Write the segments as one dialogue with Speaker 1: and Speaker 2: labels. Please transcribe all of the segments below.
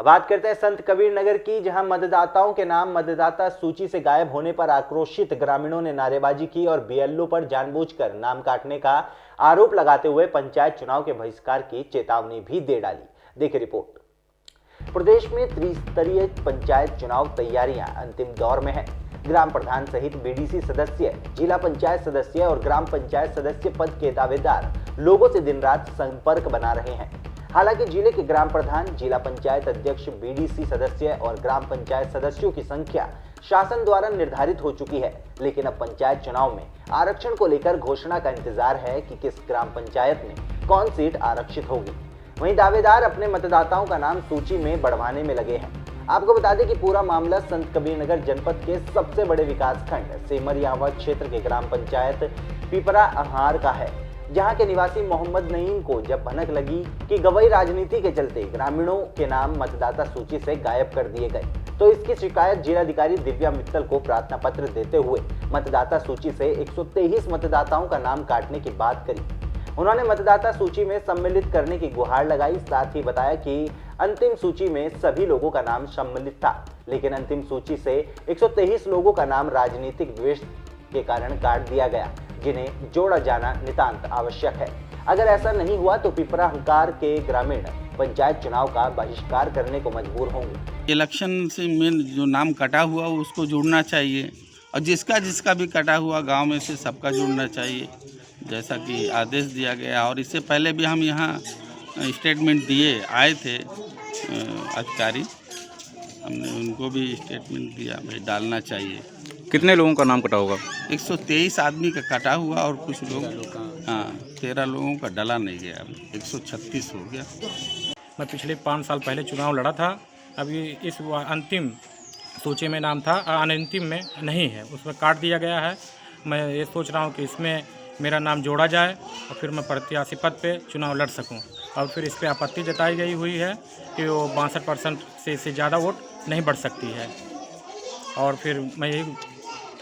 Speaker 1: अब बात करते हैं संत कबीर नगर की, जहां मतदाताओं के नाम मतदाता सूची से गायब होने पर आक्रोशित ग्रामीणों ने नारेबाजी की और बीएलओ पर जानबूझकर नाम काटने का आरोप लगाते हुए पंचायत चुनाव के बहिष्कार की चेतावनी भी दे डाली। देखिए रिपोर्ट। प्रदेश में त्रिस्तरीय पंचायत चुनाव तैयारियां अंतिम दौर में है। ग्राम प्रधान सहित बीडीसी सदस्य, जिला पंचायत सदस्य और ग्राम पंचायत सदस्य पद के दावेदार लोगों से दिन रात संपर्क बना रहे हैं। हालांकि जिले के ग्राम प्रधान, जिला पंचायत अध्यक्ष, बीडीसी सदस्य और ग्राम पंचायत सदस्यों की संख्या शासन द्वारा निर्धारित हो चुकी है, लेकिन अब पंचायत चुनाव में आरक्षण को लेकर घोषणा का इंतजार है कि किस ग्राम पंचायत में कौन सीट आरक्षित होगी। वहीं दावेदार अपने मतदाताओं का नाम सूची में बढ़वाने में लगे हैं। आपको बता दें कि पूरा मामला संत कबीरनगर जनपद के सबसे बड़े विकासखंड सेमरियावा क्षेत्र के ग्राम पंचायत पिपरा अहार का है, जहां के निवासी मोहम्मद नईम को जब भनक लगी कि गवई राजनीति के चलते ग्रामीणों के नाम मतदाता सूची से गायब कर दिए गए, तो इसकी शिकायत जिलाधिकारी दिव्या मित्तल को प्रार्थना पत्र देते हुए मतदाता सूची से 123 मतदाताओं का नाम काटने की बात करी। उन्होंने मतदाता सूची में सम्मिलित करने की गुहार लगाई। साथ ही बताया कि अंतिम सूची में सभी लोगों का नाम सम्मिलित था, लेकिन अंतिम सूची से 123 लोगों का नाम राजनीतिक द्वेष के कारण काट दिया गया, जिन्हें जोड़ा जाना नितांत आवश्यक है। अगर ऐसा नहीं हुआ तो पिपरा हंकार के ग्रामीण पंचायत चुनाव का बहिष्कार करने को मजबूर होंगे।
Speaker 2: इलेक्शन से में जो नाम कटा हुआ उसको जोड़ना चाहिए, और जिसका भी कटा हुआ गांव में से सबका जोड़ना चाहिए, जैसा कि आदेश दिया गया। और इससे पहले भी हम यहाँ स्टेटमेंट दिए आए थे अधिकारी, हमने उनको भी स्टेटमेंट दिया भाई डालना चाहिए।
Speaker 3: कितने लोगों का नाम कटा होगा?
Speaker 2: 123 आदमी का कटा हुआ और कुछ लोग 13 लोगों का डला नहीं गया, 136 हो गया।
Speaker 4: मैं पिछले 5 साल पहले चुनाव लड़ा था। अभी इस अंतिम सूची में नाम था, अनंतिम में नहीं है, उसमें काट दिया गया है। मैं ये सोच रहा हूँ कि इसमें मेरा नाम जोड़ा जाए और फिर मैं प्रत्याशी पद पे चुनाव लड़ सकूं। और फिर इस पर आपत्ति जताई गई हुई है कि वो 62% से ज़्यादा वोट नहीं बढ़ सकती है। और फिर मैं यही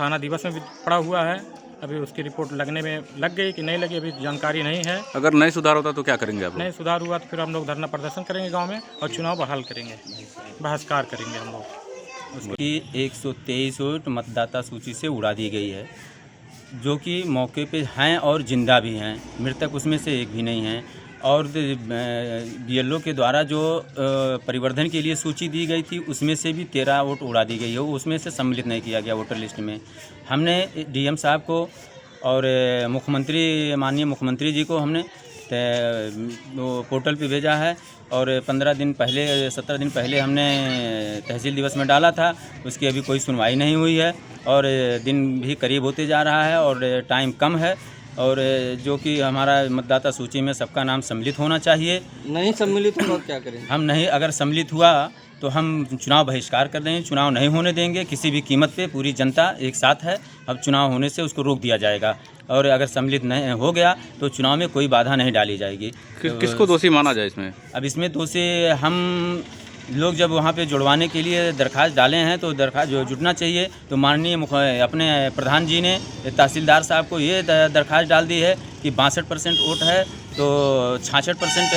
Speaker 4: थाना दिवस में भी पड़ा हुआ है, अभी उसकी रिपोर्ट लगने में लग गई कि नहीं लगी अभी जानकारी नहीं है।
Speaker 3: अगर नहीं सुधार होता तो क्या करेंगे आप लोग?
Speaker 4: नहीं सुधार हुआ तो फिर हम लोग धरना प्रदर्शन करेंगे गांव में और चुनाव बहाल करेंगे, बहिष्कार करेंगे हम लोग।
Speaker 5: उसकी 123 वोट मतदाता सूची से उड़ा दी गई है, जो कि मौके पे हैं और जिंदा भी हैं। मृतक उसमें से एक भी नहीं है। और बीएलओ के द्वारा जो परिवर्धन के लिए सूची दी गई थी उसमें से भी 13 वोट उड़ा दी गई है, उसमें से सम्मिलित नहीं किया गया वोटर लिस्ट में। हमने डीएम साहब को और माननीय मुख्यमंत्री जी को हमने वो पोर्टल पे भेजा है, और 17 दिन पहले हमने तहसील दिवस में डाला था, उसकी अभी कोई सुनवाई नहीं हुई है। और दिन भी करीब होते जा रहा है और टाइम कम है, और जो कि हमारा मतदाता सूची में सबका नाम सम्मिलित होना चाहिए।
Speaker 6: नहीं सम्मिलित हुआ क्या करें?
Speaker 5: हम नहीं, अगर सम्मिलित हुआ तो हम चुनाव बहिष्कार कर देंगे, चुनाव नहीं होने देंगे किसी भी कीमत पे। पूरी जनता एक साथ है, अब चुनाव होने से उसको रोक दिया जाएगा। और अगर सम्मिलित नहीं हो गया तो चुनाव में कोई बाधा नहीं डाली जाएगी।
Speaker 3: किसको दोषी माना जाए इसमें?
Speaker 5: अब इसमें दोषी हम लोग जब वहाँ पे जुड़वाने के लिए दरख्वास्त डाले हैं तो दरख्वास्त जो जुटना चाहिए, तो माननीय अपने प्रधान जी ने तहसीलदार साहब को ये दरख्वास्त डाल दी है कि 62% वोट है तो 66%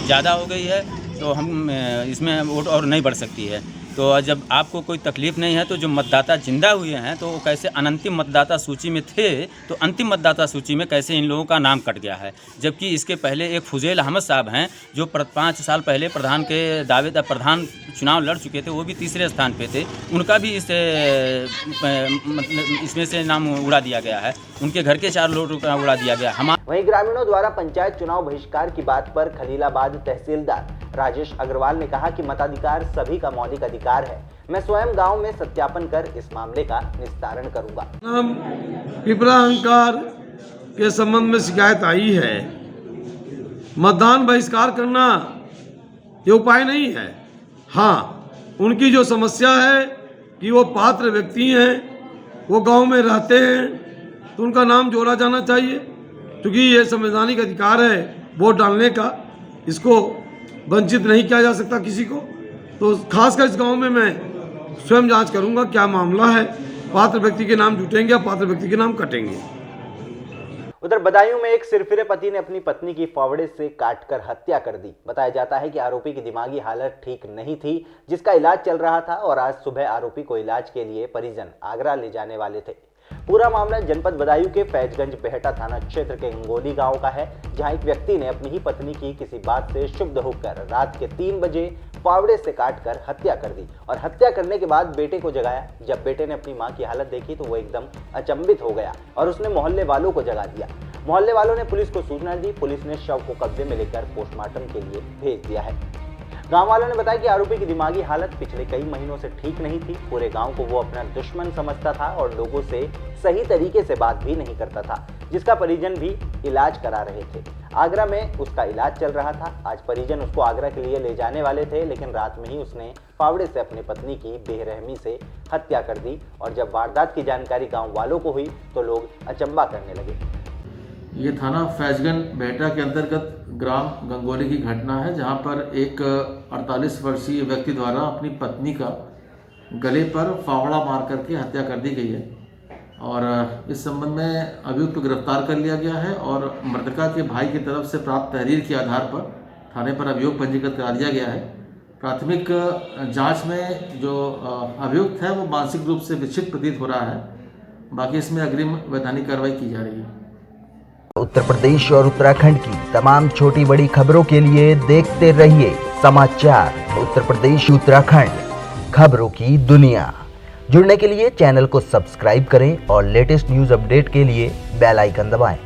Speaker 5: ज़्यादा हो गई है, तो हम इसमें वोट और नहीं बढ़ सकती है। तो जब आपको कोई तकलीफ़ नहीं है तो जो मतदाता जिंदा हुए हैं तो वो कैसे अनंतिम मतदाता सूची में थे, तो अंतिम मतदाता सूची में कैसे इन लोगों का नाम कट गया है। जबकि इसके पहले एक फुजैल अहमद साहब हैं जो 5 साल पहले प्रधान के दावेदार प्रधान चुनाव लड़ चुके थे, वो भी तीसरे स्थान पे थे, उनका भी इसमें से नाम उड़ा दिया गया है, उनके घर के 4 लोग उड़ा दिया गया।
Speaker 1: वहीं ग्रामीणों द्वारा पंचायत चुनाव बहिष्कार की बात पर खलीलाबाद तहसीलदार राजेश अग्रवाल ने कहा कि मताधिकार सभी का मौलिक अधिकार है। मैं स्वयं गांव में सत्यापन कर इस मामले का निस्तारण करूंगा।
Speaker 7: पिपरा अहंकार के संबंध में शिकायत आई है। मतदान बहिष्कार करना ये उपाय नहीं है। हाँ, उनकी जो समस्या है कि वो पात्र व्यक्ति हैं, वो गांव में रहते हैं, तो उनका नाम जोड़ा जाना चाहिए, क्योंकि ये संवैधानिक अधिकार है वोट डालने का, इसको वंचित नहीं किया जा सकता किसी को। तो खासकर इस गांव में मैं स्वयं जांच करूंगा क्या मामला है, पात्र व्यक्ति के नाम जुटेंगे या पात्र व्यक्ति के नाम कटेंगे।
Speaker 1: उधर बदायूं में एक सिरफिरे पति ने अपनी पत्नी की फावड़े से काटकर हत्या कर दी। बताया जाता है कि आरोपी की दिमागी हालत ठीक नहीं थी, जिसका इलाज चल रहा था और आज सुबह आरोपी को इलाज के लिए परिजन आगरा ले जाने वाले थे। पूरा मामला जनपद बदायूं के फैजगंज बेहटा थाना क्षेत्र के गंगोली गांव का है, जहां एक व्यक्ति ने अपनी ही पत्नी की किसी बात से क्षुब्ध होकर रात के 3 बजे फावड़े से काटकर हत्या कर दी और हत्या करने के बाद बेटे को जगाया। जब बेटे ने अपनी मां की हालत देखी तो वो एकदम अचंभित हो गया और उसने मोहल्ले वालों को जगा दिया। मोहल्ले वालों ने पुलिस को सूचना दी। पुलिस ने शव को कब्जे में लेकर पोस्टमार्टम के लिए भेज दिया है। गांव वालों ने बताया कि आरोपी की दिमागी हालत पिछले कई महीनों से ठीक नहीं थी। पूरे गांव को वो अपना दुश्मन समझता था और लोगों से सही तरीके से बात भी नहीं करता था, जिसका परिजन भी इलाज करा रहे थे। आगरा में उसका इलाज चल रहा था। आज परिजन उसको आगरा के लिए ले जाने वाले थे, लेकिन रात में ही उसने फावड़े से अपनी पत्नी की बेरहमी से हत्या कर दी और जब वारदात की जानकारी गाँव वालों को हुई तो लोग अचंबा करने लगे।
Speaker 8: ये थाना फैजगंज बेहटा के अंतर्गत ग्राम गंगोली की घटना है, जहां पर एक 48 वर्षीय व्यक्ति द्वारा अपनी पत्नी का गले पर फावड़ा मार करके हत्या कर दी गई है और इस संबंध में अभियुक्त को गिरफ्तार कर लिया गया है और मृतका के भाई की तरफ से प्राप्त तहरीर के आधार पर थाने पर अभियोग पंजीकृत करा दिया गया है। प्राथमिक जाँच में जो अभियुक्त है वो मानसिक रूप से विक्षिप्त प्रतीत हो रहा है। बाकी इसमें अग्रिम वैधानिक कार्रवाई की जा रही है।
Speaker 9: उत्तर प्रदेश और उत्तराखंड की तमाम छोटी बड़ी खबरों के लिए देखते रहिए समाचार उत्तर प्रदेश उत्तराखंड, खबरों की दुनिया। जुड़ने के लिए चैनल को सब्सक्राइब करें और लेटेस्ट न्यूज़ अपडेट के लिए बेल आइकन दबाएं।